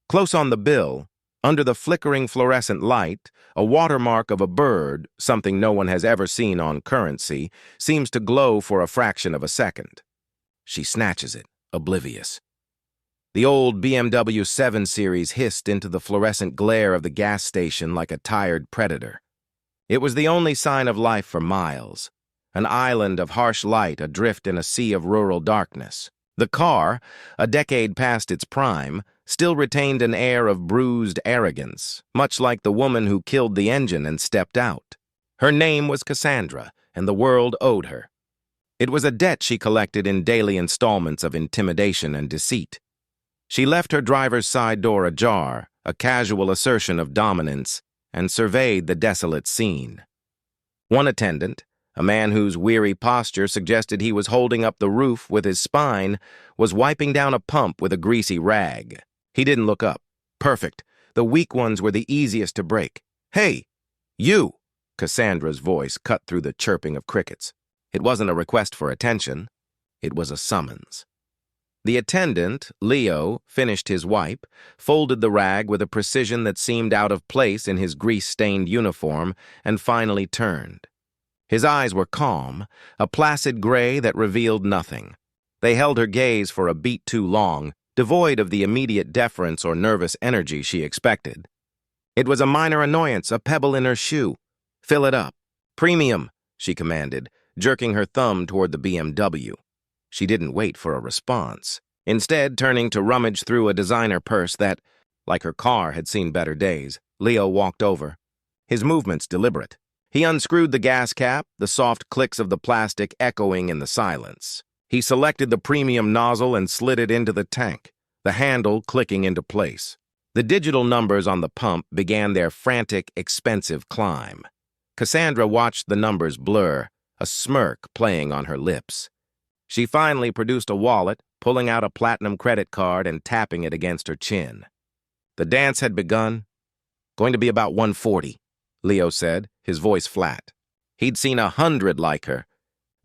Close on the bill, under the flickering fluorescent light, a watermark of a bird, something no one has ever seen on currency, seems to glow for a fraction of a second. She snatches it, oblivious. The old BMW 7 Series hissed into the fluorescent glare of the gas station like a tired predator. It was the only sign of life for miles, an island of harsh light adrift in a sea of rural darkness. The car, a decade past its prime, still retained an air of bruised arrogance, much like the woman who killed the engine and stepped out. Her name was Cassandra, and the world owed her. It was a debt she collected in daily installments of intimidation and deceit. She left her driver's side door ajar, a casual assertion of dominance, and surveyed the desolate scene. One attendant, a man whose weary posture suggested he was holding up the roof with his spine, was wiping down a pump with a greasy rag. He didn't look up. Perfect. The weak ones were the easiest to break. "Hey, you!" Cassandra's voice cut through the chirping of crickets. It wasn't a request for attention. It was a summons. The attendant, Leo, finished his wipe, folded the rag with a precision that seemed out of place in his grease-stained uniform, and finally turned. His eyes were calm, a placid gray that revealed nothing. They held her gaze for a beat too long, devoid of the immediate deference or nervous energy she expected. It was a minor annoyance, a pebble in her shoe. "Fill it up. Premium," she commanded, jerking her thumb toward the BMW. She didn't wait for a response, instead turning to rummage through a designer purse that, like her car, had seen better days. Leo walked over, his movements deliberate. He unscrewed the gas cap, the soft clicks of the plastic echoing in the silence. He selected the premium nozzle and slid it into the tank, the handle clicking into place. The digital numbers on the pump began their frantic, expensive climb. Cassandra watched the numbers blur, a smirk playing on her lips. She finally produced a wallet, pulling out a platinum credit card and tapping it against her chin. The dance had begun. "Going to be about 140, Leo said, his voice flat. He'd seen 100 like her.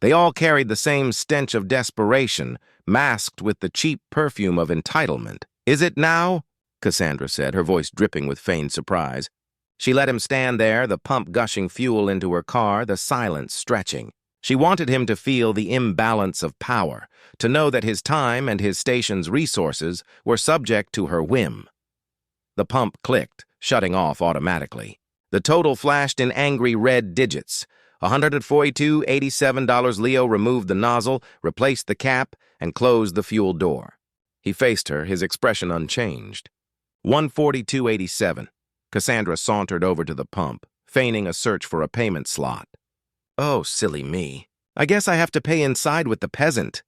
They all carried the same stench of desperation, masked with the cheap perfume of entitlement. "Is it now?" Cassandra said, her voice dripping with feigned surprise. She let him stand there, the pump gushing fuel into her car, the silence stretching. She wanted him to feel the imbalance of power, to know that his time and his station's resources were subject to her whim. The pump clicked, shutting off automatically. The total flashed in angry red digits. $142.87. Leo removed the nozzle, replaced the cap, and closed the fuel door. He faced her, his expression unchanged. $142.87. Cassandra sauntered over to the pump, feigning a search for a payment slot. "Oh, silly me. I guess I have to pay inside with the peasant."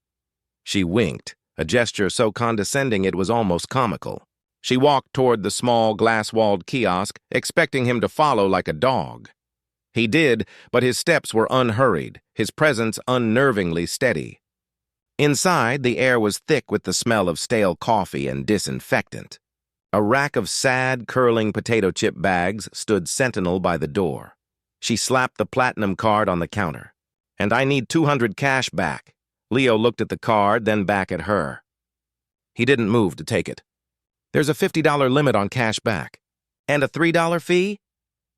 She winked, a gesture so condescending it was almost comical. She walked toward the small, glass-walled kiosk, expecting him to follow like a dog. He did, but his steps were unhurried, his presence unnervingly steady. Inside, the air was thick with the smell of stale coffee and disinfectant. A rack of sad, curling potato chip bags stood sentinel by the door. She slapped the platinum card on the counter. "And I need 200 cash back." Leo looked at the card, then back at her. He didn't move to take it. "There's a $50 limit on cash back." "And a $3 fee?"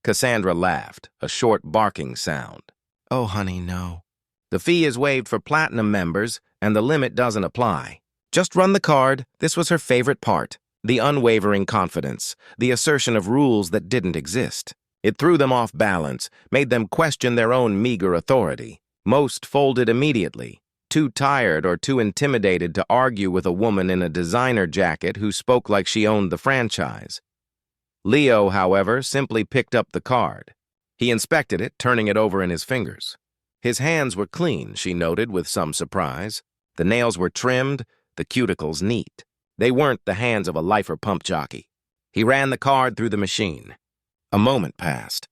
Cassandra laughed, a short barking sound. "Oh, honey, no. The fee is waived for platinum members, and the limit doesn't apply. Just run the card." This was her favorite part, the unwavering confidence, the assertion of rules that didn't exist. It threw them off balance, made them question their own meager authority. Most folded immediately, too tired or too intimidated to argue with a woman in a designer jacket who spoke like she owned the franchise. Leo, however, simply picked up the card. He inspected it, turning it over in his fingers. His hands were clean, she noted with some surprise. The nails were trimmed, the cuticles neat. They weren't the hands of a lifer pump jockey. He ran the card through the machine. A moment passed.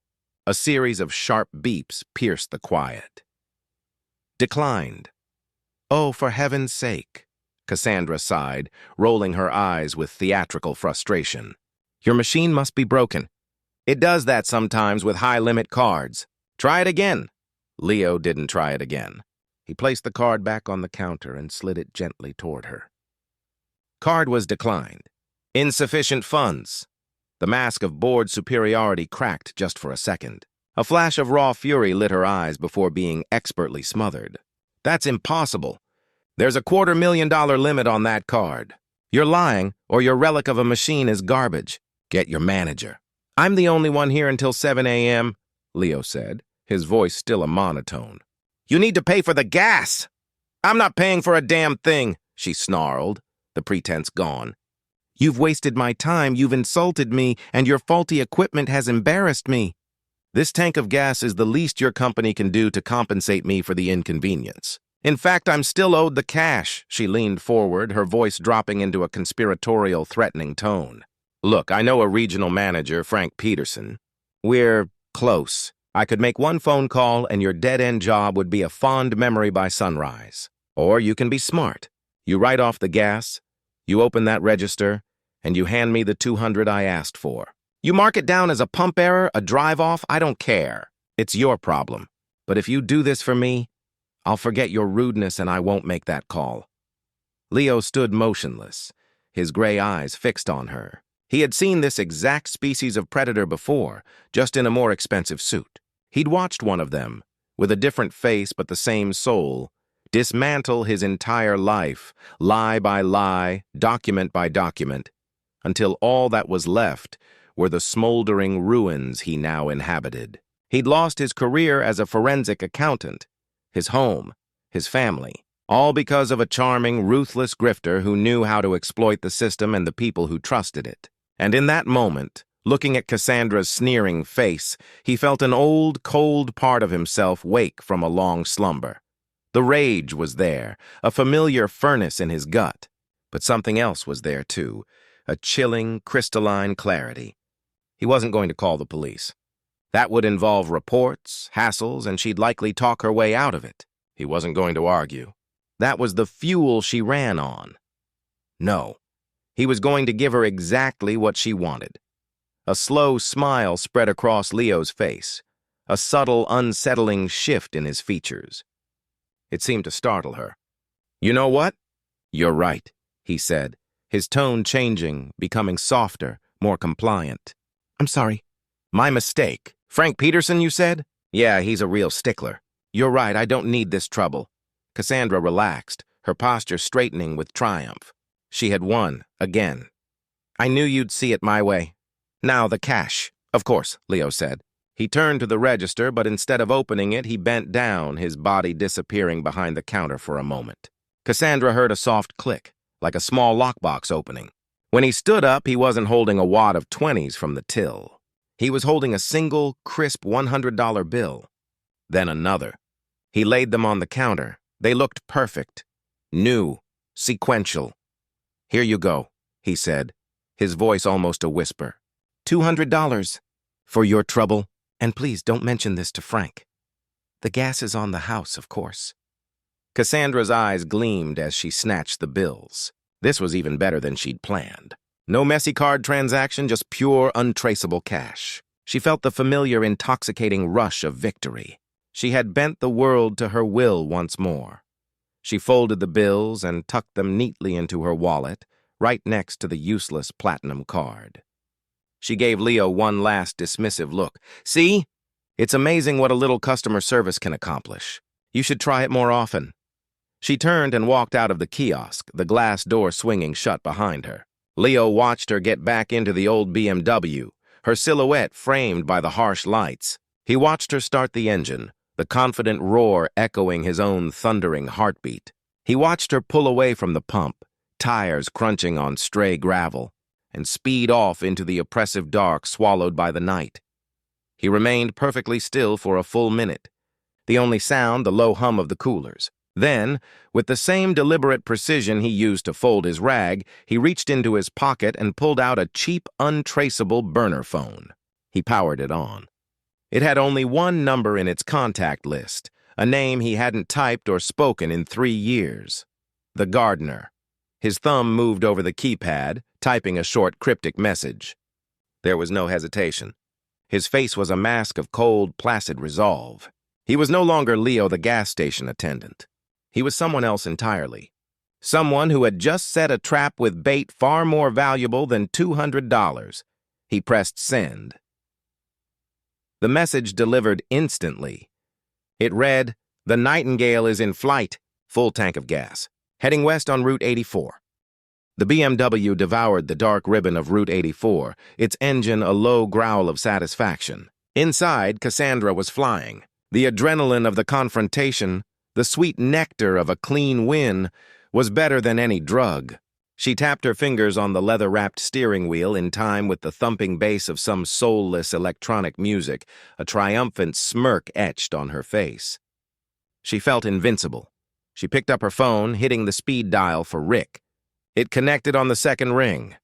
A series of sharp beeps pierced the quiet. "Declined." "Oh, for heaven's sake," Cassandra sighed, rolling her eyes with theatrical frustration. "Your machine must be broken. It does that sometimes with high-limit cards. Try it again." Leo didn't try it again. He placed the card back on the counter and slid it gently toward her. Card was declined. Insufficient funds. The mask of bored superiority cracked just for a second. A flash of raw fury lit her eyes before being expertly smothered. That's impossible. There's a $250,000 limit on that card. You're lying, or your relic of a machine is garbage. Get your manager. I'm the only one here until 7 a.m., Leo said, his voice still a monotone. You need to pay for the gas. I'm not paying for a damn thing, she snarled, the pretense gone. You've wasted my time, you've insulted me, and your faulty equipment has embarrassed me. This tank of gas is the least your company can do to compensate me for the inconvenience. In fact, I'm still owed the cash, she leaned forward, her voice dropping into a conspiratorial, threatening tone. Look, I know a regional manager, Frank Peterson. We're close. I could make one phone call and your dead-end job would be a fond memory by sunrise. Or you can be smart. You write off the gas, you open that register, and you hand me the $200 I asked for. You mark it down as a pump error, a drive-off, I don't care. It's your problem. But if you do this for me, I'll forget your rudeness and I won't make that call. Leo stood motionless, his gray eyes fixed on her. He had seen this exact species of predator before, just in a more expensive suit. He'd watched one of them, with a different face but the same soul, dismantle his entire life, lie by lie, document by document, until all that was left were the smoldering ruins he now inhabited. He'd lost his career as a forensic accountant, his home, his family, all because of a charming, ruthless grifter who knew how to exploit the system and the people who trusted it. And in that moment, looking at Cassandra's sneering face, he felt an old, cold part of himself wake from a long slumber. The rage was there, a familiar furnace in his gut. But something else was there, too, a chilling, crystalline clarity. He wasn't going to call the police. That would involve reports, hassles, and she'd likely talk her way out of it. He wasn't going to argue. That was the fuel she ran on. No, he was going to give her exactly what she wanted. A slow smile spread across Leo's face, a subtle, unsettling shift in his features. It seemed to startle her. You know what? You're right, he said, his tone changing, becoming softer, more compliant. I'm sorry. My mistake. Frank Peterson, you said? Yeah, he's a real stickler. You're right, I don't need this trouble. Cassandra relaxed, her posture straightening with triumph. She had won, again. I knew you'd see it my way. Now the cash. Of course, Leo said. He turned to the register, but instead of opening it, he bent down, his body disappearing behind the counter for a moment. Cassandra heard a soft click, like a small lockbox opening. When he stood up, he wasn't holding a wad of 20s from the till. He was holding a single, crisp $100 bill. Then another. He laid them on the counter. They looked perfect. New. Sequential. Here you go, he said, his voice almost a whisper. $200 for your trouble, and please don't mention this to Frank. The gas is on the house, of course. Cassandra's eyes gleamed as she snatched the bills. This was even better than she'd planned. No messy card transaction, just pure, untraceable cash. She felt the familiar, intoxicating rush of victory. She had bent the world to her will once more. She folded the bills and tucked them neatly into her wallet, right next to the useless platinum card. She gave Leo one last dismissive look. See? It's amazing what a little customer service can accomplish. You should try it more often. She turned and walked out of the kiosk, the glass door swinging shut behind her. Leo watched her get back into the old BMW, her silhouette framed by the harsh lights. He watched her start the engine, the confident roar echoing his own thundering heartbeat. He watched her pull away from the pump, tires crunching on stray gravel, and speed off into the oppressive dark swallowed by the night. He remained perfectly still for a full minute, the only sound the low hum of the coolers. Then, with the same deliberate precision he used to fold his rag, he reached into his pocket and pulled out a cheap, untraceable burner phone. He powered it on. It had only one number in its contact list, a name he hadn't typed or spoken in 3 years. The gardener. His thumb moved over the keypad, typing a short, cryptic message. There was no hesitation. His face was a mask of cold, placid resolve. He was no longer Leo, the gas station attendant. He was someone else entirely. Someone who had just set a trap with bait far more valuable than $200. He pressed send. The message delivered instantly. It read, "The Nightingale is in flight, full tank of gas, heading west on Route 84. The BMW devoured the dark ribbon of Route 84, its engine a low growl of satisfaction. Inside, Cassandra was flying. The adrenaline of the confrontation, the sweet nectar of a clean win, was better than any drug. She tapped her fingers on the leather-wrapped steering wheel in time with the thumping bass of some soulless electronic music, a triumphant smirk etched on her face. She felt invincible. She picked up her phone, hitting the speed dial for Rick. It connected on the second ring.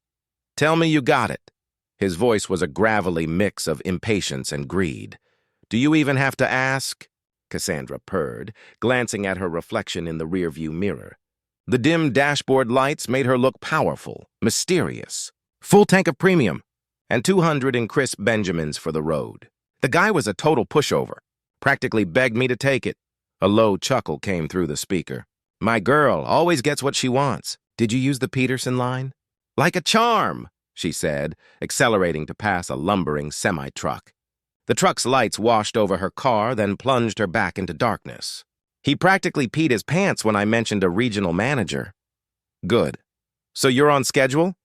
"Tell me you got it." His voice was a gravelly mix of impatience and greed. "Do you even have to ask?" Cassandra purred, glancing at her reflection in the rearview mirror. The dim dashboard lights made her look powerful, mysterious. Full tank of premium, and 200 in crisp Benjamins for the road. The guy was a total pushover. Practically begged me to take it. A low chuckle came through the speaker. "My girl always gets what she wants. Did you use the Peterson line?" "Like a charm," she said, accelerating to pass a lumbering semi-truck. The truck's lights washed over her car, then plunged her back into darkness. "He practically peed his pants when I mentioned a regional manager." "Good. So you're on schedule?"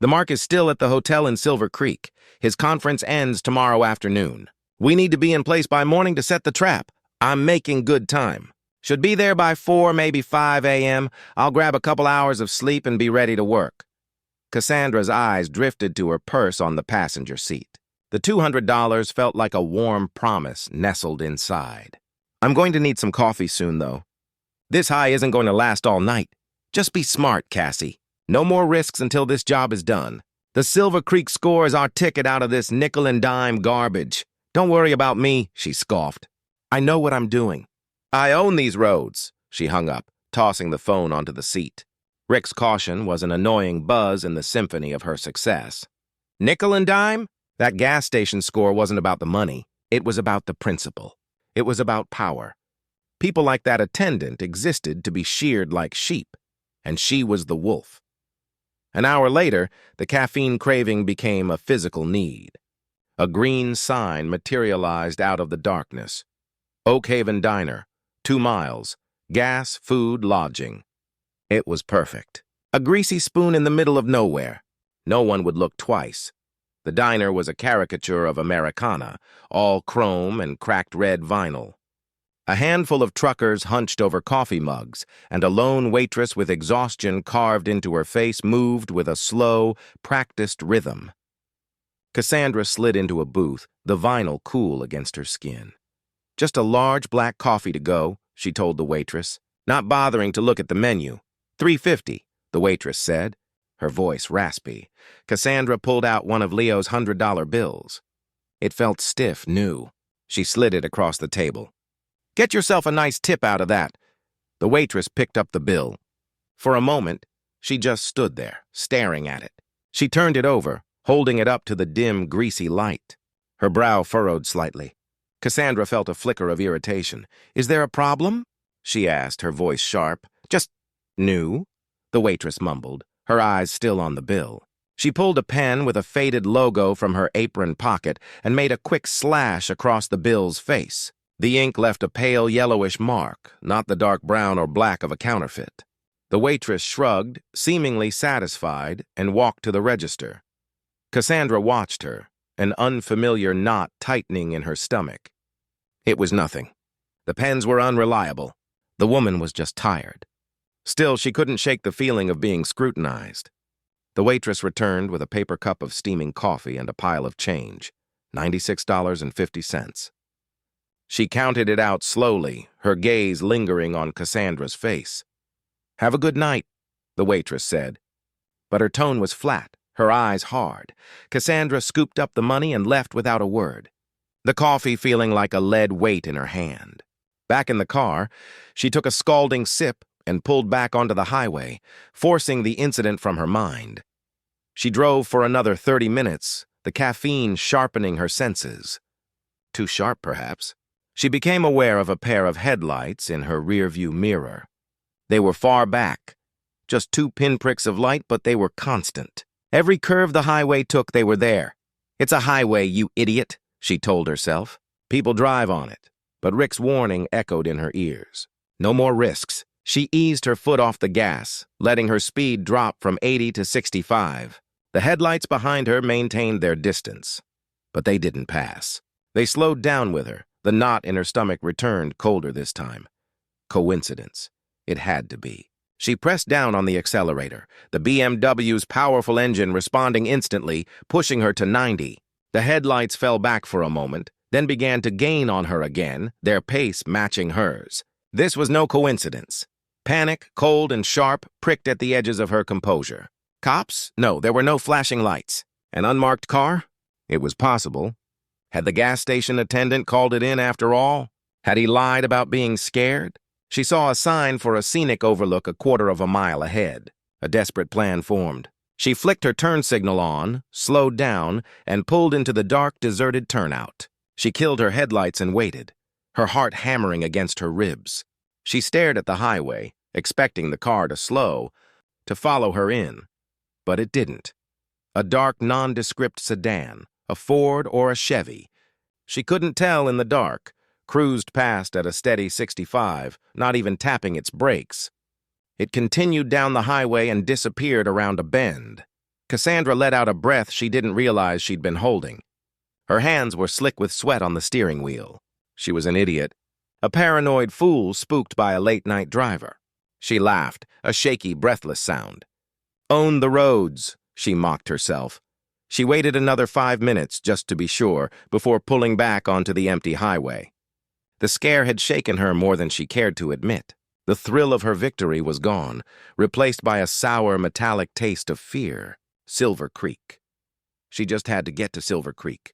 "The Mark is still at the hotel in Silver Creek. His conference ends tomorrow afternoon. We need to be in place by morning to set the trap. I'm making good time. Should be there by 4, maybe 5 a.m. I'll grab a couple hours of sleep and be ready to work." Cassandra's eyes drifted to her purse on the passenger seat. The $200 felt like a warm promise nestled inside. "I'm going to need some coffee soon, though. This high isn't going to last all night. Just be smart, Cassie. No more risks until this job is done. The Silver Creek score is our ticket out of this nickel and dime garbage. Don't worry about me," she scoffed. "I know what I'm doing. I own these roads." She hung up, tossing the phone onto the seat. Rick's caution was an annoying buzz in the symphony of her success. Nickel and dime? That gas station score wasn't about the money. It was about the principle. It was about power. People like that attendant existed to be sheared like sheep, and she was the wolf. An hour later, the caffeine craving became a physical need. A green sign materialized out of the darkness. Oak Haven Diner, 2 miles, gas, food, lodging. It was perfect. A greasy spoon in the middle of nowhere. No one would look twice. The diner was a caricature of Americana, all chrome and cracked red vinyl. A handful of truckers hunched over coffee mugs, and a lone waitress with exhaustion carved into her face moved with a slow, practiced rhythm. Cassandra slid into a booth, the vinyl cool against her skin. "Just a large black coffee to go," she told the waitress, not bothering to look at the menu. $3.50, the waitress said, her voice raspy. Cassandra pulled out one of Leo's $100 bills. It felt stiff, new. She slid it across the table. "Get yourself a nice tip out of that." The waitress picked up the bill. For a moment, she just stood there, staring at it. She turned it over, holding it up to the dim, greasy light. Her brow furrowed slightly. Cassandra felt a flicker of irritation. "Is there a problem?" she asked, her voice sharp. "Just new," the waitress mumbled, her eyes still on the bill. She pulled a pen with a faded logo from her apron pocket and made a quick slash across the bill's face. The ink left a pale yellowish mark, not the dark brown or black of a counterfeit. The waitress shrugged, seemingly satisfied, and walked to the register. Cassandra watched her, an unfamiliar knot tightening in her stomach. It was nothing. The pens were unreliable. The woman was just tired. Still, she couldn't shake the feeling of being scrutinized. The waitress returned with a paper cup of steaming coffee and a pile of change, $96.50. She counted it out slowly, her gaze lingering on Cassandra's face. "Have a good night," the waitress said. But her tone was flat, her eyes hard. Cassandra scooped up the money and left without a word, the coffee feeling like a lead weight in her hand. Back in the car, she took a scalding sip and pulled back onto the highway, forcing the incident from her mind. She drove for another 30 minutes, the caffeine sharpening her senses. Too sharp, perhaps. She became aware of a pair of headlights in her rearview mirror. They were far back, Just 2 pinpricks of light, but they were constant. Every curve the highway took, they were there. "It's a highway, you idiot," she told herself. "People drive on it." But Rick's warning echoed in her ears. No more risks. She eased her foot off the gas, letting her speed drop from 80 to 65. The headlights behind her maintained their distance. But they didn't pass. They slowed down with her. The knot in her stomach returned, colder this time. Coincidence. It had to be. She pressed down on the accelerator, the BMW's powerful engine responding instantly, pushing her to 90. The headlights fell back for a moment, then began to gain on her again, their pace matching hers. This was no coincidence. Panic, cold and sharp, pricked at the edges of her composure. Cops? No, there were no flashing lights. An unmarked car? It was possible. Had the gas station attendant called it in after all? Had he lied about being scared? She saw a sign for a scenic overlook a quarter of a mile ahead. A desperate plan formed. She flicked her turn signal on, slowed down, and pulled into the dark, deserted turnout. She killed her headlights and waited, her heart hammering against her ribs. She stared at the highway, expecting the car to slow, to follow her in. But it didn't. A dark, nondescript sedan, a Ford or a Chevy. She couldn't tell in the dark, cruised past at a steady 65, not even tapping its brakes. It continued down the highway and disappeared around a bend. Cassandra let out a breath she didn't realize she'd been holding. Her hands were slick with sweat on the steering wheel. She was an idiot. A paranoid fool spooked by a late-night driver. She laughed, a shaky, breathless sound. "Own the roads," she mocked herself. She waited another 5 minutes, just to be sure, before pulling back onto the empty highway. The scare had shaken her more than she cared to admit. The thrill of her victory was gone, replaced by a sour, metallic taste of fear. Silver Creek. She just had to get to Silver Creek.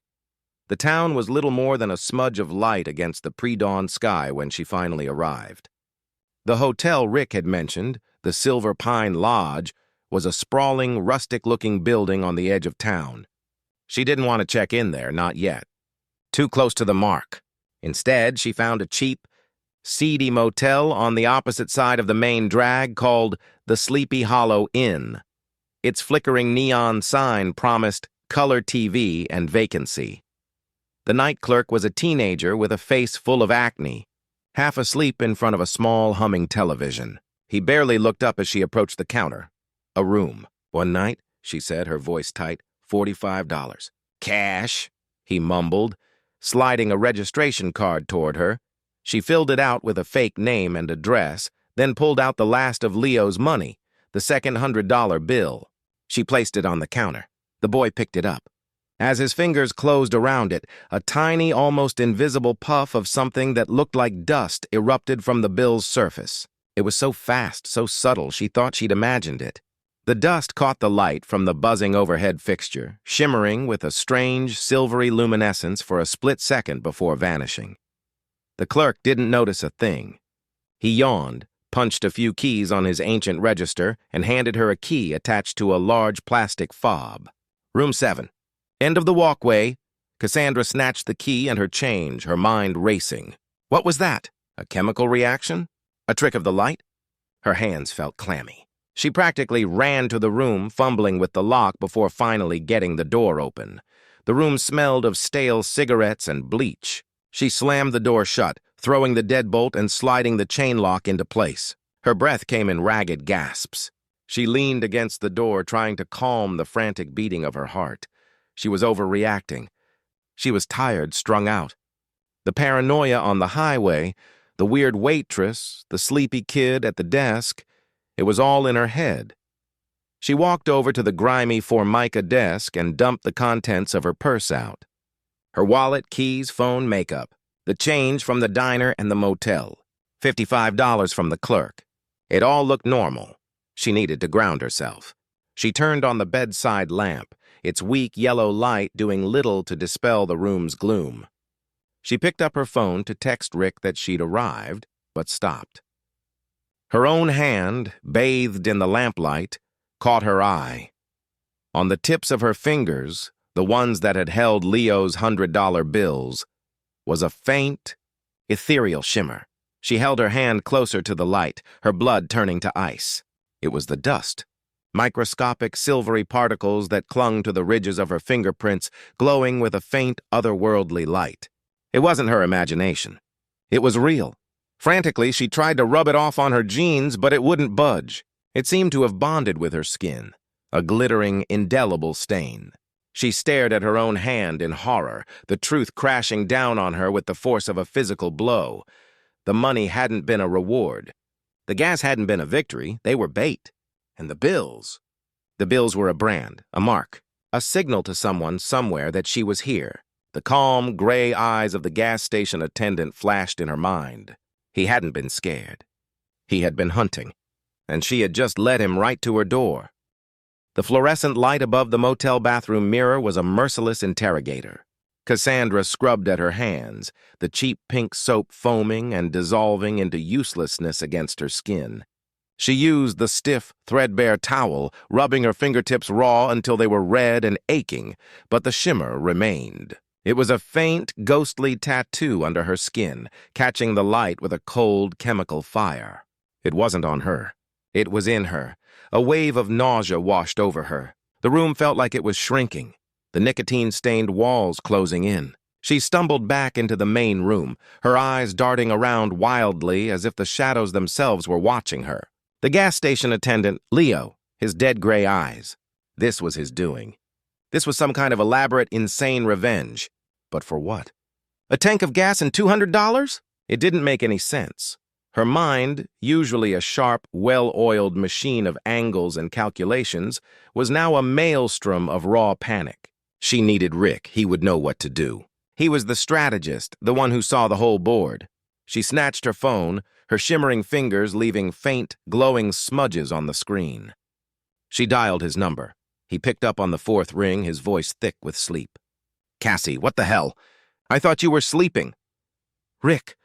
The town was little more than a smudge of light against the pre-dawn sky when she finally arrived. The hotel Rick had mentioned, the Silver Pine Lodge, was a sprawling, rustic-looking building on the edge of town. She didn't want to check in there, not yet. Too close to the mark. Instead, she found a cheap, seedy motel on the opposite side of the main drag called the Sleepy Hollow Inn. Its flickering neon sign promised color TV and vacancy. The night clerk was a teenager with a face full of acne, half asleep in front of a small, humming television. He barely looked up as she approached the counter. "A room. One night," she said, her voice tight. $45. "Cash," he mumbled, sliding a registration card toward her. She filled it out with a fake name and address, then pulled out the last of Leo's money, the second $100 bill. She placed it on the counter. The boy picked it up. As his fingers closed around it, a tiny, almost invisible puff of something that looked like dust erupted from the bill's surface. It was so fast, so subtle, she thought she'd imagined it. The dust caught the light from the buzzing overhead fixture, shimmering with a strange, silvery luminescence for a split second before vanishing. The clerk didn't notice a thing. He yawned, punched a few keys on his ancient register, and handed her a key attached to a large plastic fob. "Room 7. End of the walkway." Cassandra snatched the key and her change, her mind racing. What was that? A chemical reaction? A trick of the light? Her hands felt clammy. She practically ran to the room, fumbling with the lock before finally getting the door open. The room smelled of stale cigarettes and bleach. She slammed the door shut, throwing the deadbolt and sliding the chain lock into place. Her breath came in ragged gasps. She leaned against the door, trying to calm the frantic beating of her heart. She was overreacting. She was tired, strung out. The paranoia on the highway, the weird waitress, the sleepy kid at the desk, it was all in her head. She walked over to the grimy Formica desk and dumped the contents of her purse out. Her wallet, keys, phone, makeup. The change from the diner and the motel. $55 from the clerk. It all looked normal. She needed to ground herself. She turned on the bedside lamp, its weak yellow light doing little to dispel the room's gloom. She picked up her phone to text Rick that she'd arrived, but stopped. Her own hand, bathed in the lamplight, caught her eye. On the tips of her fingers, the ones that had held Leo's $100 bills, was a faint, ethereal shimmer. She held her hand closer to the light, her blood turning to ice. It was the dust. Microscopic silvery particles that clung to the ridges of her fingerprints, glowing with a faint, otherworldly light. It wasn't her imagination. It was real. Frantically, she tried to rub it off on her jeans, but it wouldn't budge. It seemed to have bonded with her skin, a glittering, indelible stain. She stared at her own hand in horror, the truth crashing down on her with the force of a physical blow. The money hadn't been a reward. The gas hadn't been a victory. They were bait. And the bills. The bills were a brand, a mark, a signal to someone somewhere that she was here. The calm, gray eyes of the gas station attendant flashed in her mind. He hadn't been scared. He had been hunting, and she had just led him right to her door. The fluorescent light above the motel bathroom mirror was a merciless interrogator. Cassandra scrubbed at her hands, the cheap pink soap foaming and dissolving into uselessness against her skin. She used the stiff, threadbare towel, rubbing her fingertips raw until they were red and aching, but the shimmer remained. It was a faint, ghostly tattoo under her skin, catching the light with a cold, chemical fire. It wasn't on her. It was in her. A wave of nausea washed over her. The room felt like it was shrinking, the nicotine-stained walls closing in. She stumbled back into the main room, her eyes darting around wildly as if the shadows themselves were watching her. The gas station attendant, Leo, his dead gray eyes. This was his doing. This was some kind of elaborate, insane revenge. But for what? A tank of gas and $200? It didn't make any sense. Her mind, usually a sharp, well-oiled machine of angles and calculations, was now a maelstrom of raw panic. She needed Rick. He would know what to do. He was the strategist, the one who saw the whole board. She snatched her phone, her shimmering fingers leaving faint, glowing smudges on the screen. She dialed his number. He picked up on the fourth ring, his voice thick with sleep. "Cassie, what the hell? I thought you were sleeping." "Rick,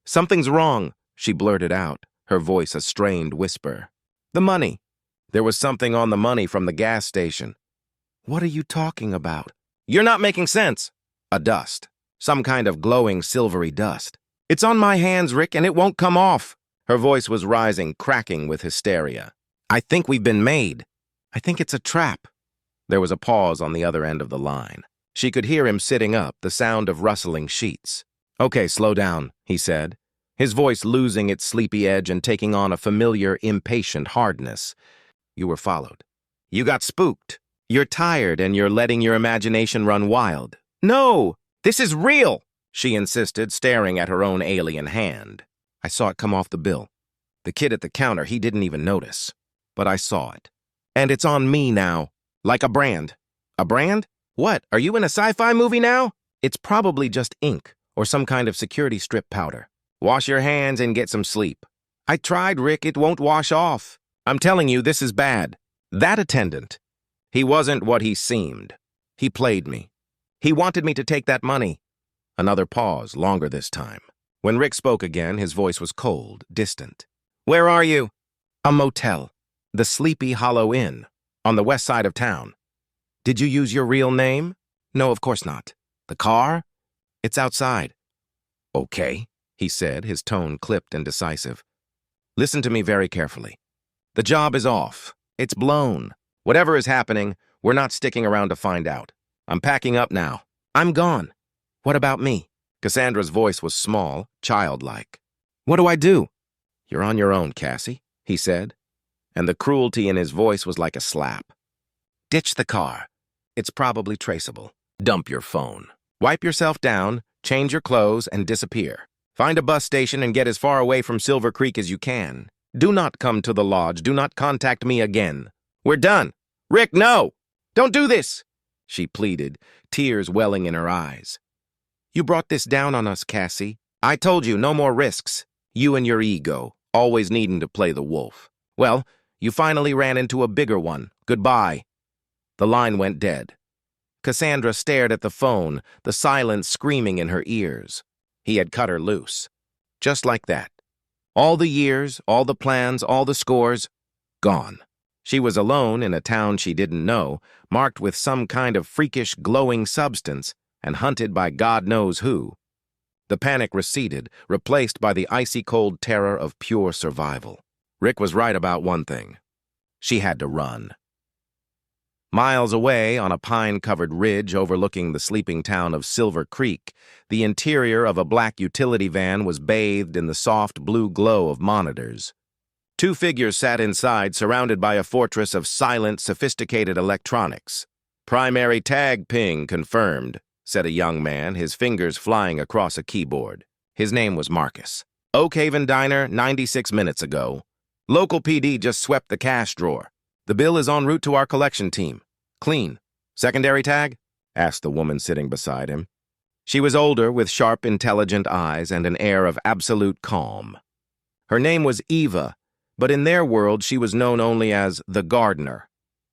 something's wrong," she blurted out, her voice a strained whisper. "The money." There was something on the money from the gas station. "What are you talking about?" "You're not making sense." A dust. Some kind of glowing silvery dust. "It's on my hands, Rick, and it won't come off." Her voice was rising, cracking with hysteria. "I think we've been made. I think it's a trap." There was a pause on the other end of the line. She could hear him sitting up, the sound of rustling sheets. "Okay, slow down," he said, his voice losing its sleepy edge and taking on a familiar, impatient hardness. "You were followed. You got spooked. You're tired and you're letting your imagination run wild." "No, this is real," she insisted, staring at her own alien hand. "I saw it come off the bill. The kid at the counter, he didn't even notice. But I saw it. And it's on me now. Like a brand." "A brand? What, are you in a sci-fi movie now?" "It's probably just ink or some kind of security strip powder. Wash your hands and get some sleep." "I tried, Rick. It won't wash off. I'm telling you, this is bad." That attendant. He wasn't what he seemed. He played me. He wanted me to take that money. Another pause, longer this time. When Rick spoke again, his voice was cold, distant. "Where are you?" "A motel. The Sleepy Hollow Inn, on the west side of town." "Did you use your real name?" "No, of course not." "The car?" "It's outside." "Okay," he said, his tone clipped and decisive. "Listen to me very carefully. The job is off. It's blown. Whatever is happening, we're not sticking around to find out. I'm packing up now. I'm gone." "What about me?" Cassandra's voice was small, childlike. "What do I do?" "You're on your own, Cassie," he said, and the cruelty in his voice was like a slap. "Ditch the car. It's probably traceable. Dump your phone. Wipe yourself down, change your clothes, and disappear. Find a bus station and get as far away from Silver Creek as you can. Do not come to the lodge. Do not contact me again. We're done." "Rick, no! Don't do this!" she pleaded, tears welling in her eyes. "You brought this down on us, Cassie. I told you, no more risks. You and your ego, always needing to play the wolf. Well, you finally ran into a bigger one. Goodbye." The line went dead. Cassandra stared at the phone, the silence screaming in her ears. He had cut her loose. Just like that. All the years, all the plans, all the scores, gone. She was alone in a town she didn't know, marked with some kind of freakish, glowing substance, and hunted by God knows who. The panic receded, replaced by the icy-cold terror of pure survival. Rick was right about one thing. She had to run. Miles away, on a pine-covered ridge overlooking the sleeping town of Silver Creek, the interior of a black utility van was bathed in the soft blue glow of monitors. Two figures sat inside, surrounded by a fortress of silent, sophisticated electronics. "Primary tag ping confirmed," said a young man, his fingers flying across a keyboard. His name was Marcus. "Oak Haven Diner, 96 minutes ago. Local PD just swept the cash drawer. The bill is en route to our collection team. Clean. Secondary tag?" asked the woman sitting beside him. She was older, with sharp, intelligent eyes and an air of absolute calm. Her name was Eva, but in their world she was known only as the gardener.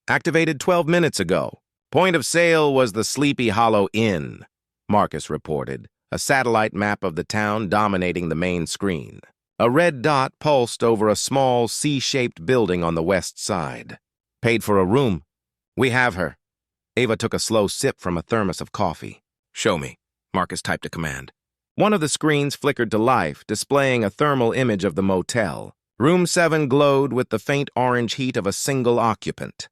"Activated 12 minutes ago. Point of sale was the Sleepy Hollow Inn," Marcus reported, a satellite map of the town dominating the main screen. A red dot pulsed over a small C-shaped building on the west side. "Paid for a room. We have her." Ava took a slow sip from a thermos of coffee. "Show me," Marcus typed a command. One of the screens flickered to life, displaying a thermal image of the motel. Room 7 glowed with the faint orange heat of a single occupant.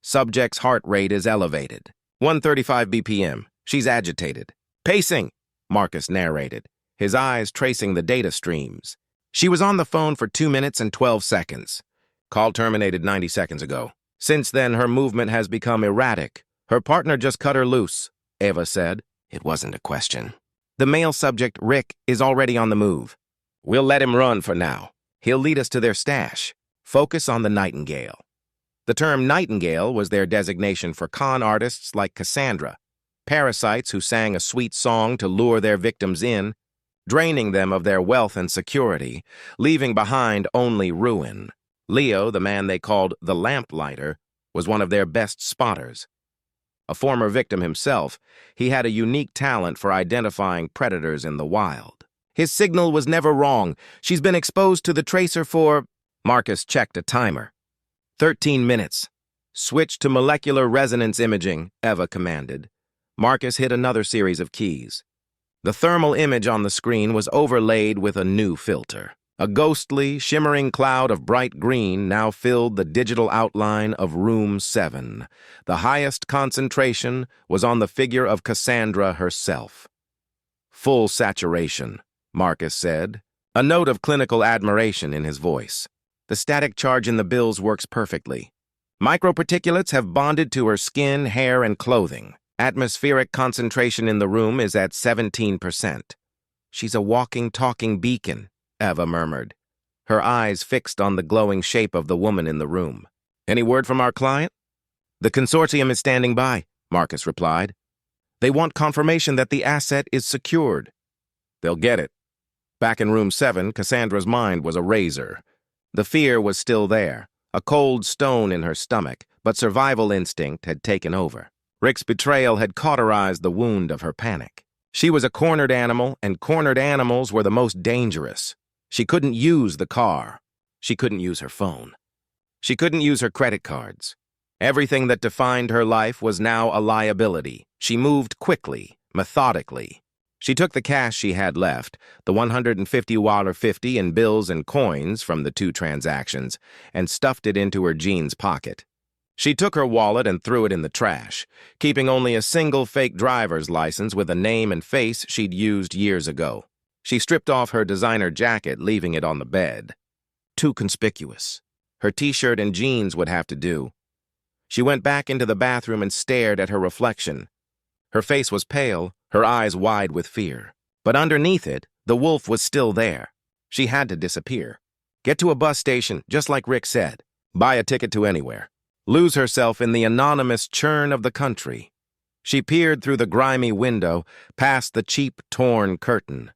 Subject's heart rate is elevated. 135 BPM. She's agitated. "Pacing," Marcus narrated, his eyes tracing the data streams. "She was on the phone for 2 minutes and 12 seconds. Call terminated 90 seconds ago. Since then, her movement has become erratic. Her partner just cut her loose," Eva said. It wasn't a question. "The male subject, Rick, is already on the move. We'll let him run for now. He'll lead us to their stash. Focus on the Nightingale." The term Nightingale was their designation for con artists like Cassandra, parasites who sang a sweet song to lure their victims in, draining them of their wealth and security, leaving behind only ruin. Leo, the man they called the Lamplighter, was one of their best spotters. A former victim himself, he had a unique talent for identifying predators in the wild. His signal was never wrong. "She's been exposed to the tracer for—" Marcus checked a timer. 13 minutes. "Switch to molecular resonance imaging," Eva commanded. Marcus hit another series of keys. The thermal image on the screen was overlaid with a new filter. A ghostly, shimmering cloud of bright green now filled the digital outline of Room 7. The highest concentration was on the figure of Cassandra herself. "Full saturation," Marcus said, a note of clinical admiration in his voice. "The static charge in the bills works perfectly. Microparticulates have bonded to her skin, hair, and clothing. Atmospheric concentration in the room is at 17%. She's a walking, talking beacon," Eva murmured, her eyes fixed on the glowing shape of the woman in the room. "Any word from our client?" "The consortium is standing by," Marcus replied. "They want confirmation that the asset is secured." "They'll get it." Back in Room 7, Cassandra's mind was a razor. The fear was still there, a cold stone in her stomach, but survival instinct had taken over. Rick's betrayal had cauterized the wound of her panic. She was a cornered animal, and cornered animals were the most dangerous. She couldn't use the car. She couldn't use her phone. She couldn't use her credit cards. Everything that defined her life was now a liability. She moved quickly, methodically. She took the cash she had left, the $150.50 in bills and coins from the 2 transactions, and stuffed it into her jeans pocket. She took her wallet and threw it in the trash, keeping only a single fake driver's license with a name and face she'd used years ago. She stripped off her designer jacket, leaving it on the bed. Too conspicuous. Her t-shirt and jeans would have to do. She went back into the bathroom and stared at her reflection. Her face was pale, her eyes wide with fear. But underneath it, the wolf was still there. She had to disappear. Get to a bus station, just like Rick said. Buy a ticket to anywhere. Lose herself in the anonymous churn of the country. She peered through the grimy window, past the cheap, torn curtain.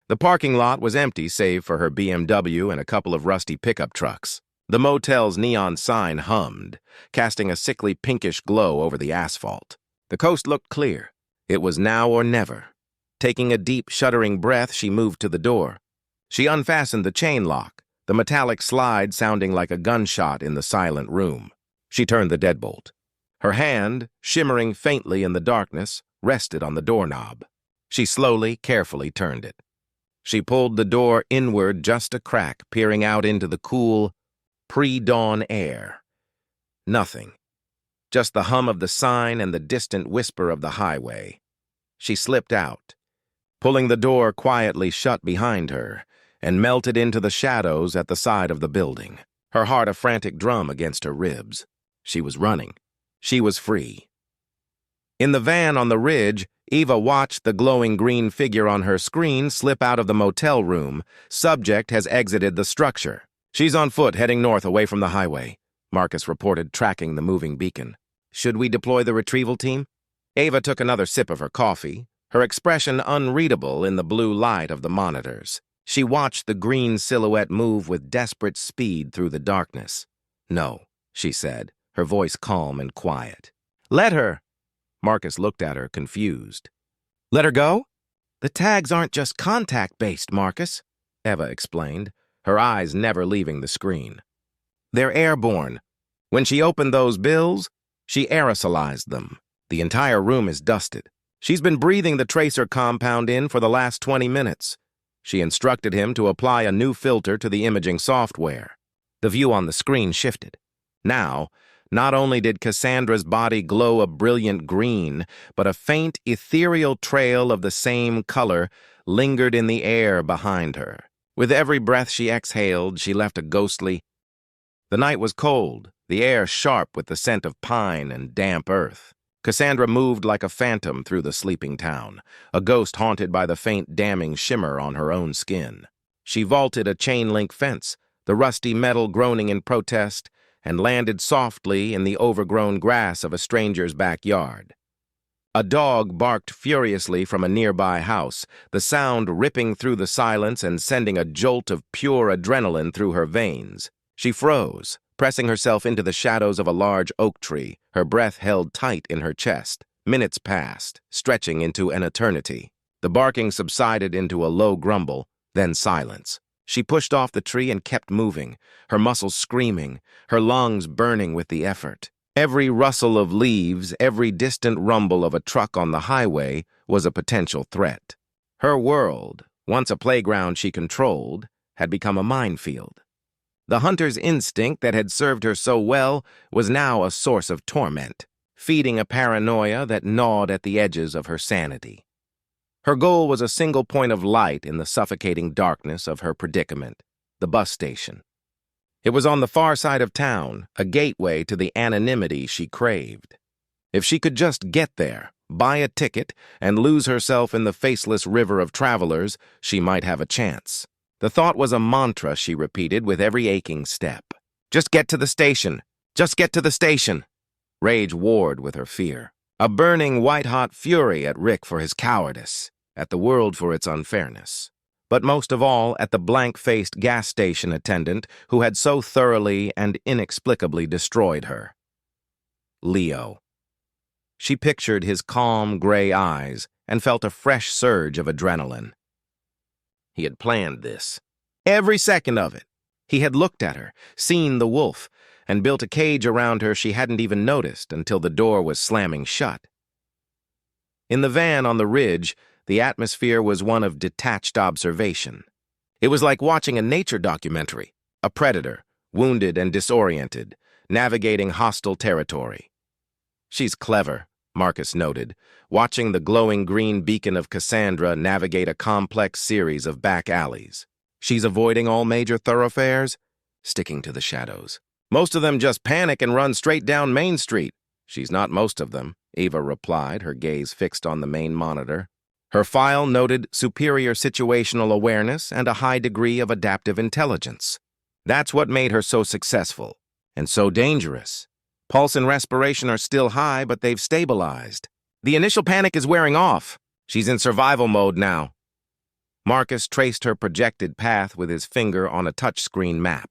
The parking lot was empty save for her BMW and a couple of rusty pickup trucks. The motel's neon sign hummed, casting a sickly pinkish glow over the asphalt. The coast looked clear. It was now or never. Taking a deep, shuddering breath, she moved to the door. She unfastened the chain lock, the metallic slide sounding like a gunshot in the silent room. She turned the deadbolt. Her hand, shimmering faintly in the darkness, rested on the doorknob. She slowly, carefully turned it. She pulled the door inward just a crack, peering out into the cool, pre-dawn air. Nothing. Just the hum of the sign and the distant whisper of the highway. She slipped out, pulling the door quietly shut behind her, and melted into the shadows at the side of the building, her heart a frantic drum against her ribs. She was running. She was free. In the van on the ridge, Eva watched the glowing green figure on her screen slip out of the motel room. Subject has exited the structure. She's on foot, heading north away from the highway, Marcus reported, tracking the moving beacon. Should we deploy the retrieval team? Eva took another sip of her coffee, her expression unreadable in the blue light of the monitors. She watched the green silhouette move with desperate speed through the darkness. No, she said, her voice calm and quiet. Let her. Marcus looked at her, confused. Let her go? The tags aren't just contact-based, Marcus, Eva explained, her eyes never leaving the screen. They're airborne. When she opened those bills, she aerosolized them. The entire room is dusted. She's been breathing the tracer compound in for the last 20 minutes. She instructed him to apply a new filter to the imaging software. The view on the screen shifted. Now, not only did Cassandra's body glow a brilliant green, but a faint, ethereal trail of the same color lingered in the air behind her. With every breath she exhaled, she left a ghostly... The night was cold, the air sharp with the scent of pine and damp earth. Cassandra moved like a phantom through the sleeping town, a ghost haunted by the faint damning shimmer on her own skin. She vaulted a chain-link fence, the rusty metal groaning in protest, and landed softly in the overgrown grass of a stranger's backyard. A dog barked furiously from a nearby house, the sound ripping through the silence and sending a jolt of pure adrenaline through her veins. She froze, pressing herself into the shadows of a large oak tree, her breath held tight in her chest. Minutes passed, stretching into an eternity. The barking subsided into a low grumble, then silence. She pushed off the tree and kept moving, her muscles screaming, her lungs burning with the effort. Every rustle of leaves, every distant rumble of a truck on the highway was a potential threat. Her world, once a playground she controlled, had become a minefield. The hunter's instinct that had served her so well was now a source of torment, feeding a paranoia that gnawed at the edges of her sanity. Her goal was a single point of light in the suffocating darkness of her predicament, the bus station. It was on the far side of town, a gateway to the anonymity she craved. If she could just get there, buy a ticket, and lose herself in the faceless river of travelers, she might have a chance. The thought was a mantra she repeated with every aching step. Just get to the station. Just get to the station. Rage warred with her fear. A burning white-hot fury at Rick for his cowardice, at the world for its unfairness. But most of all at the blank-faced gas station attendant who had so thoroughly and inexplicably destroyed her. Leo. She pictured his calm, gray eyes and felt a fresh surge of adrenaline. He had planned this. Every second of it. He had looked at her, seen the wolf, and built a cage around her she hadn't even noticed until the door was slamming shut. In the van on the ridge, the atmosphere was one of detached observation. It was like watching a nature documentary, a predator, wounded and disoriented, navigating hostile territory. She's clever, Marcus noted, watching the glowing green beacon of Cassandra navigate a complex series of back alleys. She's avoiding all major thoroughfares, sticking to the shadows. Most of them just panic and run straight down Main Street. She's not most of them, Eva replied, her gaze fixed on the main monitor. Her file noted superior situational awareness and a high degree of adaptive intelligence. That's what made her so successful, and so dangerous. Pulse and respiration are still high, but they've stabilized. The initial panic is wearing off. She's in survival mode now. Marcus traced her projected path with his finger on a touchscreen map.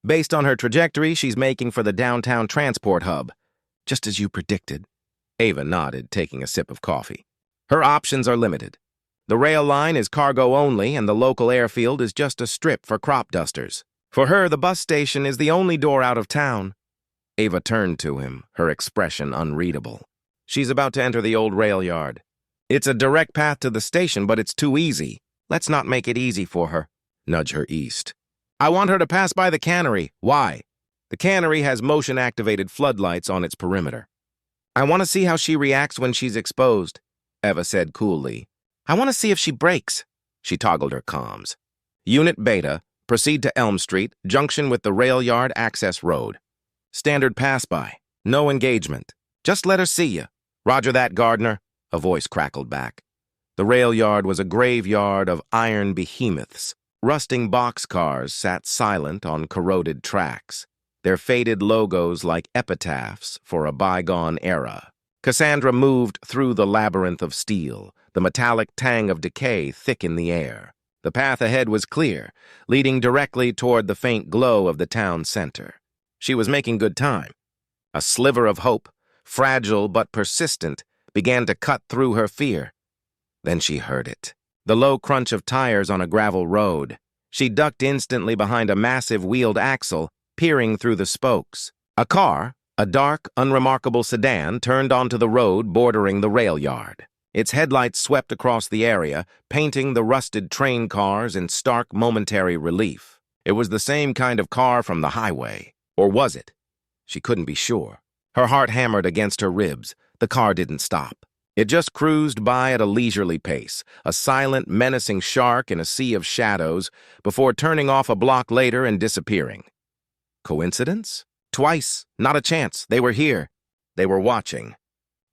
Based on her trajectory, she's making for the downtown transport hub. Just as you predicted. Eva nodded, taking a sip of coffee. Her options are limited. The rail line is cargo only, and the local airfield is just a strip for crop dusters. For her, the bus station is the only door out of town. Eva turned to him, her expression unreadable. She's about to enter the old rail yard. It's a direct path to the station, but it's too easy. Let's not make it easy for her. Nudge her east. I want her to pass by the cannery. Why? The cannery has motion-activated floodlights on its perimeter. I want to see how she reacts when she's exposed, Eva said coolly. I want to see if she breaks. She toggled her comms. Unit Beta, proceed to Elm Street, junction with the rail yard access road. Standard pass-by. No engagement. Just let her see you. Roger that, Gardner, a voice crackled back. The rail yard was a graveyard of iron behemoths. Rusting boxcars sat silent on corroded tracks, their faded logos like epitaphs for a bygone era. Cassandra moved through the labyrinth of steel, the metallic tang of decay thick in the air. The path ahead was clear, leading directly toward the faint glow of the town center. She was making good time. A sliver of hope, fragile but persistent, began to cut through her fear. Then she heard it. The low crunch of tires on a gravel road. She ducked instantly behind a massive wheeled axle, peering through the spokes. A car, a dark, unremarkable sedan, turned onto the road bordering the rail yard. Its headlights swept across the area, painting the rusted train cars in stark momentary relief. It was the same kind of car from the highway. Or was it? She couldn't be sure. Her heart hammered against her ribs. The car didn't stop. It just cruised by at a leisurely pace, a silent, menacing shark in a sea of shadows, before turning off a block later and disappearing. Coincidence? Twice. Not a chance. They were here. They were watching.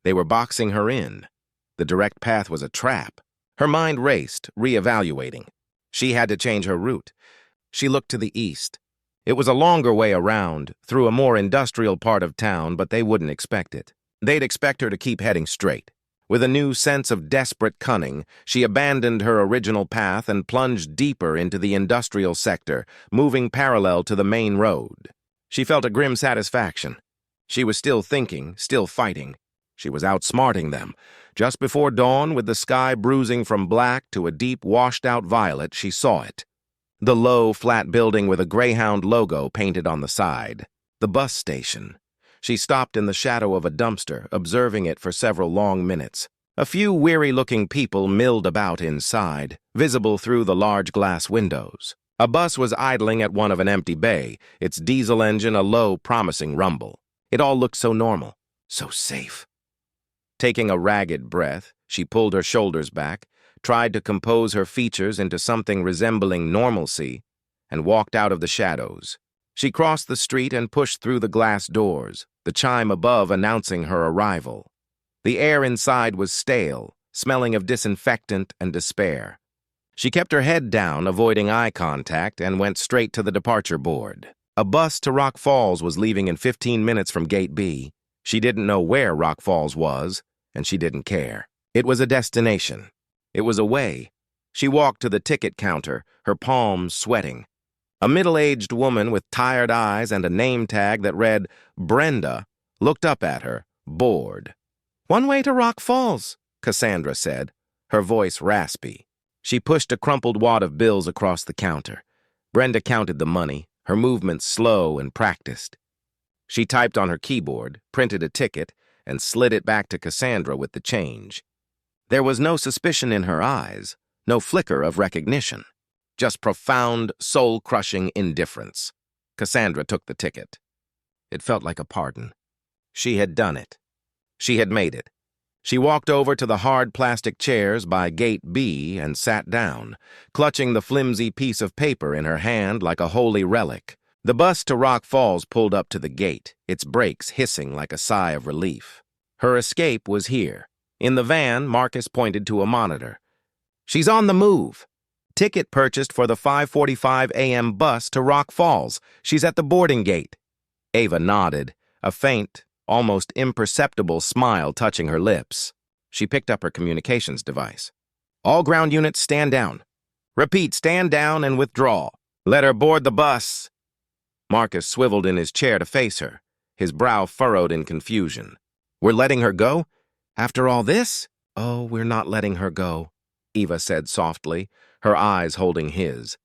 They were boxing her in. The direct path was a trap. Her mind raced, reevaluating. She had to change her route. She looked to the east. It was a longer way around, through a more industrial part of town, but they wouldn't expect it. They'd expect her to keep heading straight. With a new sense of desperate cunning, she abandoned her original path and plunged deeper into the industrial sector, moving parallel to the main road. She felt a grim satisfaction. She was still thinking, still fighting. She was outsmarting them. Just before dawn, with the sky bruising from black to a deep, washed-out violet, she saw it. The low, flat building with a Greyhound logo painted on the side. The bus station. She stopped in the shadow of a dumpster, observing it for several long minutes. A few weary-looking people milled about inside, visible through the large glass windows. A bus was idling at one of an empty bay, its diesel engine a low, promising rumble. It all looked so normal, so safe. Taking a ragged breath, she pulled her shoulders back, tried to compose her features into something resembling normalcy, and walked out of the shadows. She crossed the street and pushed through the glass doors, the chime above announcing her arrival. The air inside was stale, smelling of disinfectant and despair. She kept her head down, avoiding eye contact, and went straight to the departure board. A bus to Rock Falls was leaving in 15 minutes from Gate B. She didn't know where Rock Falls was, and she didn't care. It was a destination. It was a way. She walked to the ticket counter, her palms sweating. A middle-aged woman with tired eyes and a name tag that read Brenda looked up at her, bored. "One way to Rock Falls," Cassandra said, her voice raspy. She pushed a crumpled wad of bills across the counter. Brenda counted the money, her movements slow and practiced. She typed on her keyboard, printed a ticket, and slid it back to Cassandra with the change. There was no suspicion in her eyes, no flicker of recognition. Just profound, soul-crushing indifference. Cassandra took the ticket. It felt like a pardon. She had done it. She had made it. She walked over to the hard plastic chairs by Gate B and sat down, clutching the flimsy piece of paper in her hand like a holy relic. The bus to Rock Falls pulled up to the gate, its brakes hissing like a sigh of relief. Her escape was here. In the van, Marcus pointed to a monitor. "She's on the move. Ticket purchased for the 5:45 a.m. bus to Rock Falls. She's at the boarding gate." Ava nodded, a faint, almost imperceptible smile touching her lips. She picked up her communications device. "All ground units, stand down. Repeat, stand down and withdraw. Let her board the bus." Marcus swiveled in his chair to face her, his brow furrowed in confusion. "We're letting her go? After all this?" "Oh, we're not letting her go," Eva said softly, her eyes holding his.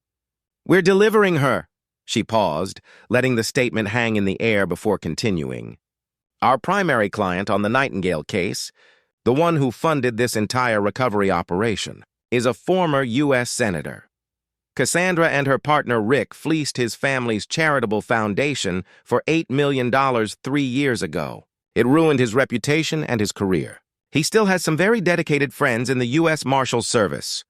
"We're delivering her." She paused, letting the statement hang in the air before continuing. "Our primary client on the Nightingale case, the one who funded this entire recovery operation, is a former U.S. Senator. Cassandra and her partner Rick fleeced his family's charitable foundation for $8 million 3 years ago. It ruined his reputation and his career. He still has some very dedicated friends in the U.S. Marshals Service.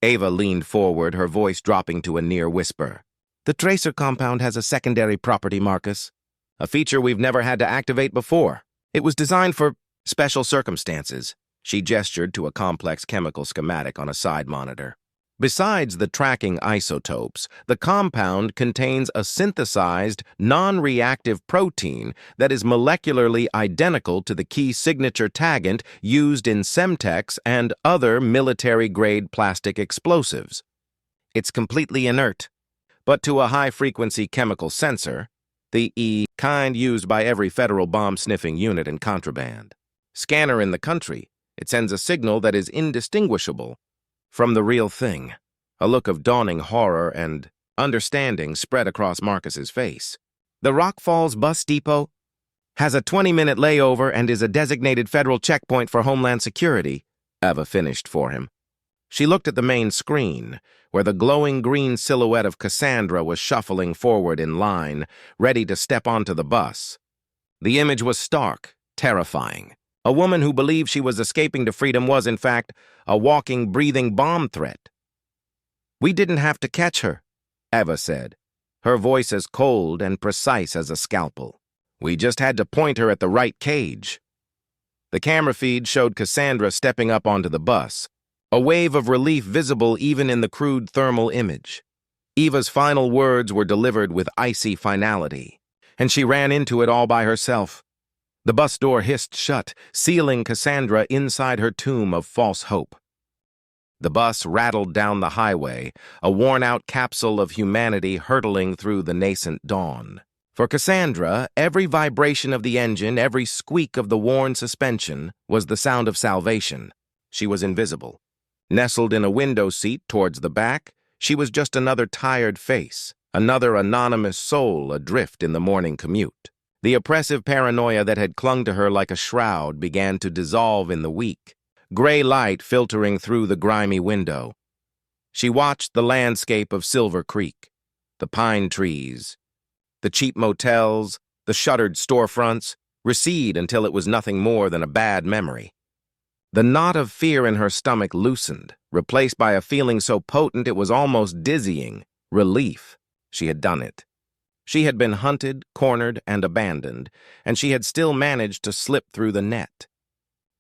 Ava leaned forward, her voice dropping to a near whisper. The Tracer compound has a secondary property, Marcus. A feature we've never had to activate before. It was designed for special circumstances. She gestured to a complex chemical schematic on a side monitor. Besides the tracking isotopes, the compound contains a synthesized, non-reactive protein that is molecularly identical to the key signature taggant used in Semtex and other military-grade plastic explosives. It's completely inert, but to a high-frequency chemical sensor, the kind used by every federal bomb-sniffing unit in contraband. Scanner in the country, it sends a signal that is indistinguishable from the real thing. A look of dawning horror and understanding spread across Marcus's face. The Rock Falls bus depot has a 20-minute layover and is a designated federal checkpoint for Homeland Security, Eva finished for him. She looked at the main screen, where the glowing green silhouette of Cassandra was shuffling forward in line, ready to step onto the bus. The image was stark, terrifying. A woman who believed she was escaping to freedom was, in fact, a walking, breathing bomb threat. We didn't have to catch her, Eva said, her voice as cold and precise as a scalpel. We just had to point her at the right cage. The camera feed showed Cassandra stepping up onto the bus, a wave of relief visible even in the crude thermal image. Eva's final words were delivered with icy finality, and she ran into it all by herself. The bus door hissed shut, sealing Cassandra inside her tomb of false hope. The bus rattled down the highway, a worn-out capsule of humanity hurtling through the nascent dawn. For Cassandra, every vibration of the engine, every squeak of the worn suspension, was the sound of salvation. She was invisible. Nestled in a window seat towards the back, she was just another tired face, another anonymous soul adrift in the morning commute. The oppressive paranoia that had clung to her like a shroud began to dissolve in the weak, gray light filtering through the grimy window. She watched the landscape of Silver Creek, the pine trees, the cheap motels, the shuttered storefronts, recede until it was nothing more than a bad memory. The knot of fear in her stomach loosened, replaced by a feeling so potent it was almost dizzying, relief. She had done it. She had been hunted, cornered, and abandoned, and she had still managed to slip through the net.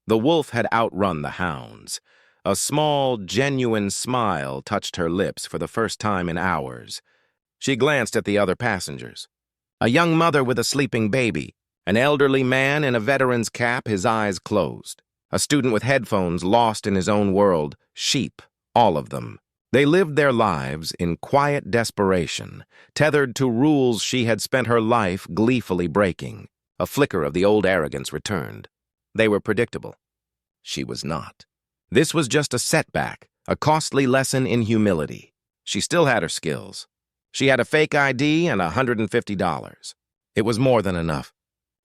The wolf had outrun the hounds. A small, genuine smile touched her lips for the first time in hours. She glanced at the other passengers. A young mother with a sleeping baby, an elderly man in a veteran's cap, his eyes closed. A student with headphones lost in his own world, sheep, all of them. They lived their lives in quiet desperation, tethered to rules she had spent her life gleefully breaking. A flicker of the old arrogance returned. They were predictable. She was not. This was just a setback, a costly lesson in humility. She still had her skills. She had a fake ID and $150. It was more than enough.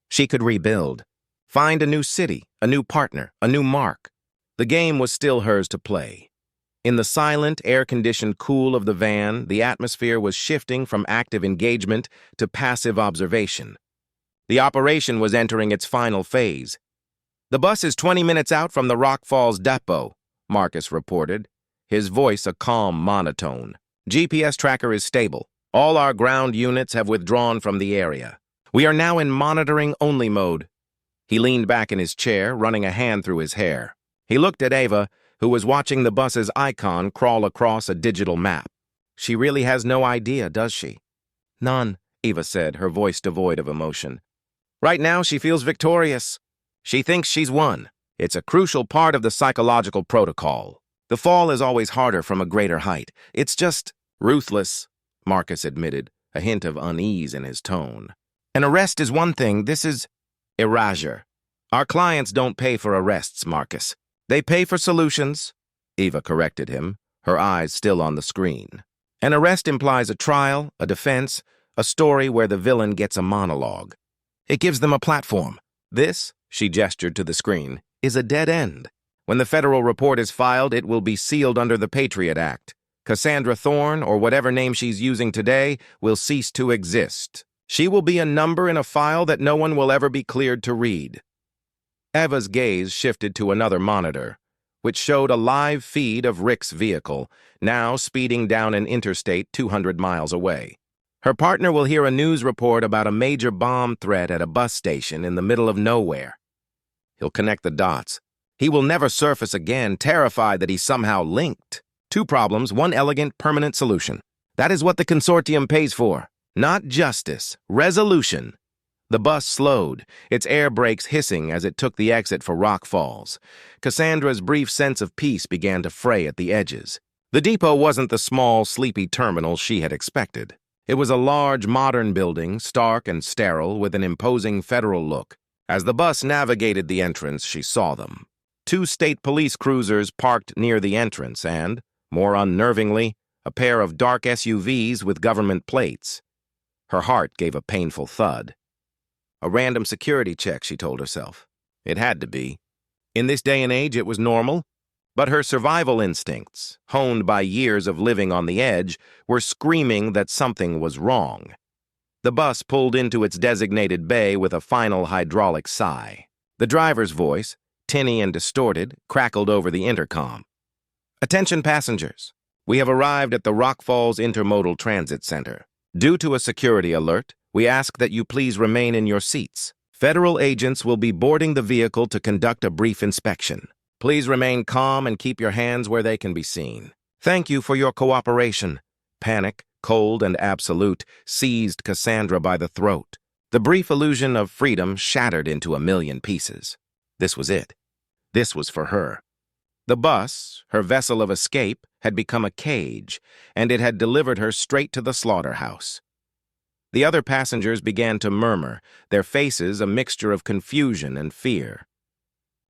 She could rebuild. Find a new city, a new partner, a new mark. The game was still hers to play. In the silent, air-conditioned cool of the van, the atmosphere was shifting from active engagement to passive observation. The operation was entering its final phase. The bus is 20 minutes out from the Rock Falls depot, Marcus reported, his voice a calm monotone. GPS tracker is stable. All our ground units have withdrawn from the area. We are now in monitoring-only mode. He leaned back in his chair, running a hand through his hair. He looked at Ava, who was watching the bus's icon crawl across a digital map. She really has no idea, does she? None, Ava said, her voice devoid of emotion. Right now, she feels victorious. She thinks she's won. It's a crucial part of the psychological protocol. The fall is always harder from a greater height. It's just ruthless, Marcus admitted, a hint of unease in his tone. An arrest is one thing, this is erasure. Our clients don't pay for arrests, Marcus. They pay for solutions, Eva corrected him, her eyes still on the screen. An arrest implies a trial, a defense, a story where the villain gets a monologue. It gives them a platform. This, she gestured to the screen, is a dead end. When the federal report is filed, it will be sealed under the Patriot Act. Cassandra Thorne, or whatever name she's using today, will cease to exist. She will be a number in a file that no one will ever be cleared to read. Eva's gaze shifted to another monitor, which showed a live feed of Rick's vehicle, now speeding down an interstate 200 miles away. Her partner will hear a news report about a major bomb threat at a bus station in the middle of nowhere. He'll connect the dots. He will never surface again, terrified that he's somehow linked. 2 problems, 1 elegant, permanent solution. That is what the consortium pays for. Not justice, resolution. The bus slowed, its air brakes hissing as it took the exit for Rock Falls. Cassandra's brief sense of peace began to fray at the edges. The depot wasn't the small, sleepy terminal she had expected. It was a large, modern building, stark and sterile, with an imposing federal look. As the bus navigated the entrance, she saw them. 2 state police cruisers parked near the entrance and, more unnervingly, a pair of dark SUVs with government plates. Her heart gave a painful thud. A random security check, she told herself. It had to be. In this day and age, it was normal. But her survival instincts, honed by years of living on the edge, were screaming that something was wrong. The bus pulled into its designated bay with a final hydraulic sigh. The driver's voice, tinny and distorted, crackled over the intercom. "Attention passengers. We have arrived at the Rock Falls Intermodal Transit Center. Due to a security alert, we ask that you please remain in your seats. Federal agents will be boarding the vehicle to conduct a brief inspection. Please remain calm and keep your hands where they can be seen. Thank you for your cooperation." Panic, cold and absolute, seized Cassandra by the throat. The brief illusion of freedom shattered into a million pieces. This was it. This was for her. The bus, her vessel of escape, had become a cage, and it had delivered her straight to the slaughterhouse. The other passengers began to murmur, their faces a mixture of confusion and fear.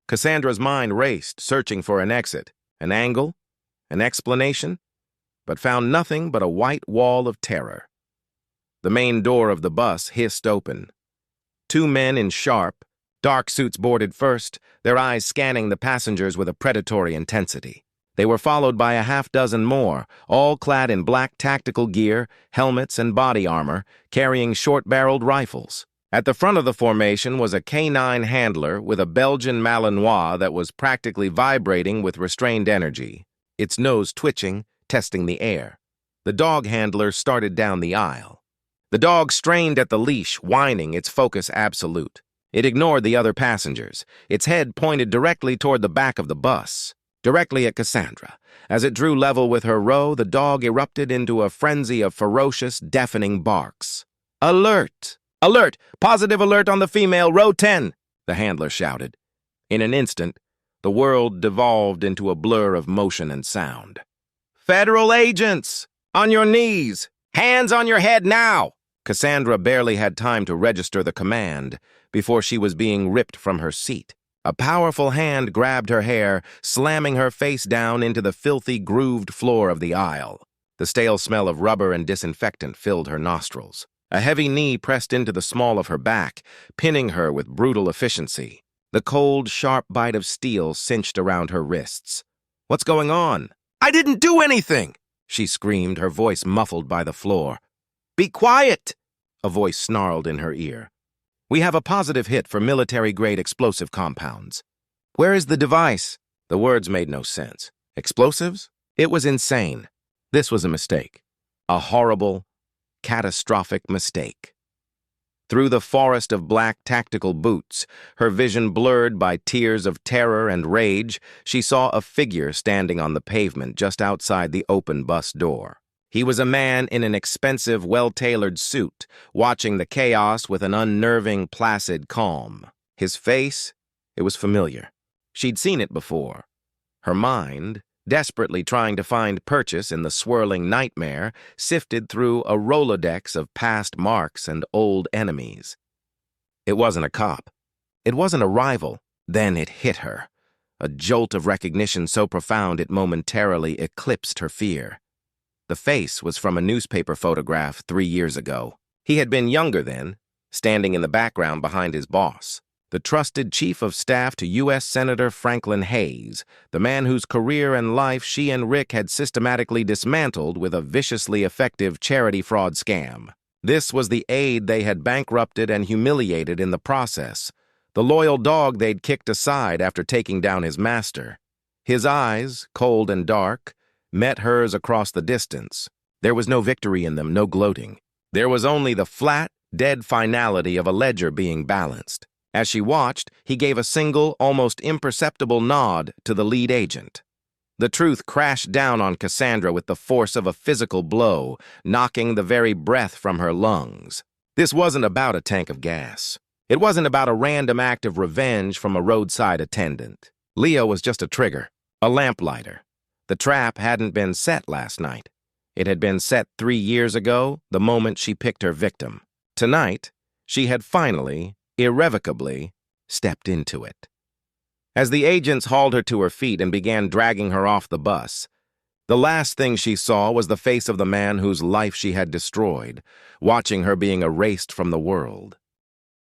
Cassandra's mind raced, searching for an exit, an angle, an explanation, but found nothing but a white wall of terror. The main door of the bus hissed open. 2 men in sharp, dark suits boarded first, their eyes scanning the passengers with a predatory intensity. They were followed by a half-dozen more, all clad in black tactical gear, helmets, and body armor, carrying short-barreled rifles. At the front of the formation was a canine handler with a Belgian Malinois that was practically vibrating with restrained energy, its nose twitching, testing the air. The dog handler started down the aisle. The dog strained at the leash, whining, its focus absolute. It ignored the other passengers, its head pointed directly toward the back of the bus, directly at Cassandra. As it drew level with her row, the dog erupted into a frenzy of ferocious, deafening barks. "Alert! Alert! Positive alert on the female, row 10!" the handler shouted. In an instant, the world devolved into a blur of motion and sound. "Federal agents! On your knees! Hands on your head now!" Cassandra barely had time to register the command before she was being ripped from her seat. A powerful hand grabbed her hair, slamming her face down into the filthy, grooved floor of the aisle. The stale smell of rubber and disinfectant filled her nostrils. A heavy knee pressed into the small of her back, pinning her with brutal efficiency. The cold, sharp bite of steel cinched around her wrists. "What's going on?" "I didn't do anything!" she screamed, her voice muffled by the floor. "Be quiet!" a voice snarled in her ear. "We have a positive hit for military-grade explosive compounds." "Where is the device?" The words made no sense. Explosives? It was insane. This was a mistake. A horrible, catastrophic mistake. Through the forest of black tactical boots, her vision blurred by tears of terror and rage, she saw a figure standing on the pavement just outside the open bus door. He was a man in an expensive, well-tailored suit, watching the chaos with an unnerving, placid calm. His face, it was familiar. She'd seen it before. Her mind, desperately trying to find purchase in the swirling nightmare, sifted through a Rolodex of past marks and old enemies. It wasn't a cop. It wasn't a rival. Then it hit her. A jolt of recognition so profound it momentarily eclipsed her fear. The face was from a newspaper photograph 3 years ago. He had been younger then, standing in the background behind his boss. the trusted chief of staff to U.S. Senator Franklin Hayes, the man whose career and life she and Rick had systematically dismantled with a viciously effective charity fraud scam. This was the aide they had bankrupted and humiliated in the process, the loyal dog they'd kicked aside after taking down his master. His eyes, cold and dark, met hers across the distance. There was no victory in them, no gloating. There was only the flat, dead finality of a ledger being balanced. As she watched, he gave a single, almost imperceptible nod to the lead agent. The truth crashed down on Cassandra with the force of a physical blow, knocking the very breath from her lungs. This wasn't about a tank of gas. It wasn't about a random act of revenge from a roadside attendant. Leo was just a trigger, a lamplighter. The trap hadn't been set last night. It had been set 3 years ago, the moment she picked her victim. Tonight, she had finally, irrevocably, stepped into it. As the agents hauled her to her feet and began dragging her off the bus, the last thing she saw was the face of the man whose life she had destroyed, watching her being erased from the world.